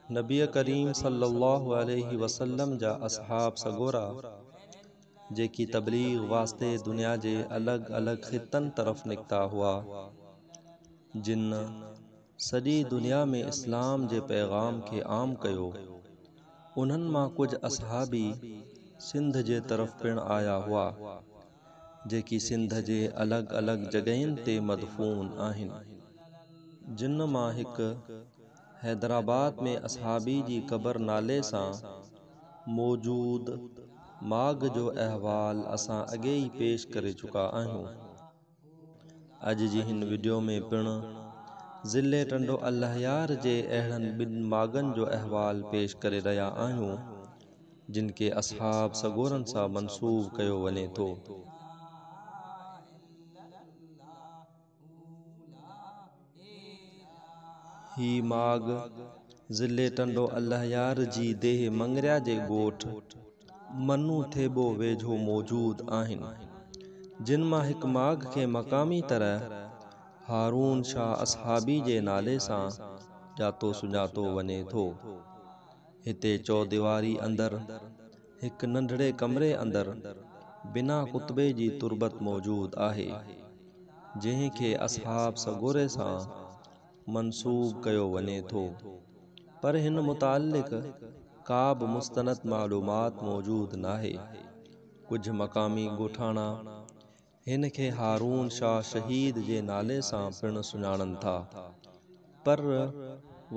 नबी करीम सल्लल्लाहु अलैहि वसल्लम जा असहाब सगोरा जेकी तबलीग वास्ते दुनिया जे अलग अलग खितन तरफ निकता हुआ, जिन सॼी दुनिया में इस्लाम जे पैगाम के आम कयो। उन्हनि मां कुछ असहाबी सिंध जे तरफ पिण आया हुआ, जेकी सिंध जे अलग अलग जगहिन ते मदफून आहिनि। जिन मां हिकु हैदराबाद में असहाबी जी क़बर नाले सां मौजूद माग जो अहवाल असां अॻे ई पेश करे चुका आहियूं। अॼु जी हिन वीडियो में पिण ज़िले टंडो अल्लाहयार जे अहिड़नि ॿिनि मागनि जो अहवाल पेश करे रहिया आहियूं, जिन के असहाब सगोरन सां मंसूब कयो वञे थो। ही माग ज़िले टंडो अल्लाहयार जी देह मंगरिया जे ॻोठ मन्नू थेबो वेझो मौजूद आहिनि, जिन मां हिकु माग खे मक़ामी तरह हारून शाह असहाबी जे नाले सां ॼातो सुञातो वञे थो। हिते चौदीवारी अंदर हिकु नंढड़े कमरे अंदर बिना कुतबे जी तुरबत मौजूद आहे, जंहिंखे असहाब सगोरे सां मंसूब कयो वञे थो, पर हिन मुतालिक का बि मुस्तनद मालूमात मौजूद नाहे। कुछ मक़ामी ॻोठाणा हिन खे हारून शाह शहीद जे नाले सां पिण सुञाणनि था, पर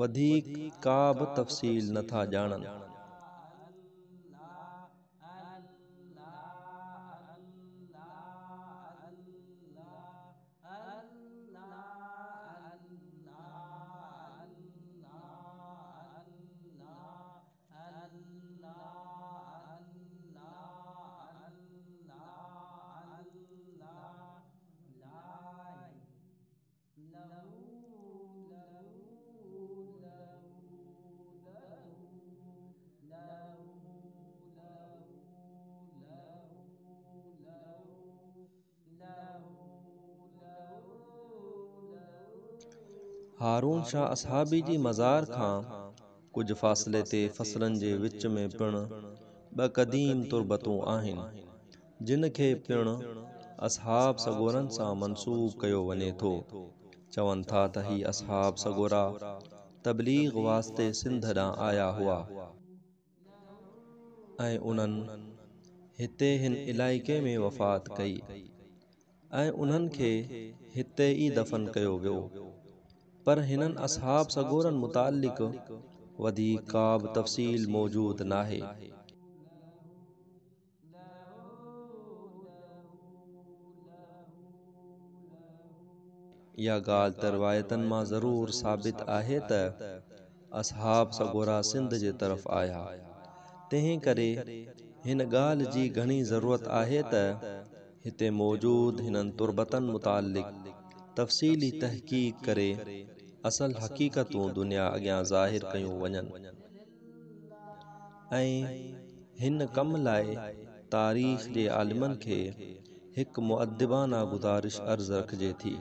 वधीक का बि तफ़सील नथा ॼाणनि। हारून शाह असहाबी जी मज़ार खां कुछ फ़ासिले ते फसलनि जे विच में पिण ॿ क़दीम तुरबतूं आहिनि, जिन खे पिण असहाब सगोरन सां मंसूब कयो वञे थो। चवनि था त ही असहाब सगोरा तबलीग वास्ते सिंध ॾांहुं आया हुआ ऐं उन्हनि हिते हिन इलाइक़े में वफ़ात कई ऐं उन्हनि खे हिते ई दफ़न कयो वियो, पर हिननि असहाब सगोरन मुतालिक वधीक का बि तफ़सील मौजूद नाहे। इहा ॻाल्हि त रिवायतनि मां ज़रूर साबित आहे त असहाब सगोरा सिंध जे तरफ़ आया, तंहिं करे हिन ॻाल्हि जी घणी ज़रूरत आहे त हिते मौजूद हिननि तुरबतनि मुतालिक तफ़सीली तहक़ीक़ करे असल हक़ीक़तूं दुनिया अॻियां ज़ाहिर कयूं वञनि। ऐं हिन कम लाइ तारीख़ जे आलिमनि खे हिकु मुअद्दिबाना गुज़ारिश अर्ज़ रखिजे थी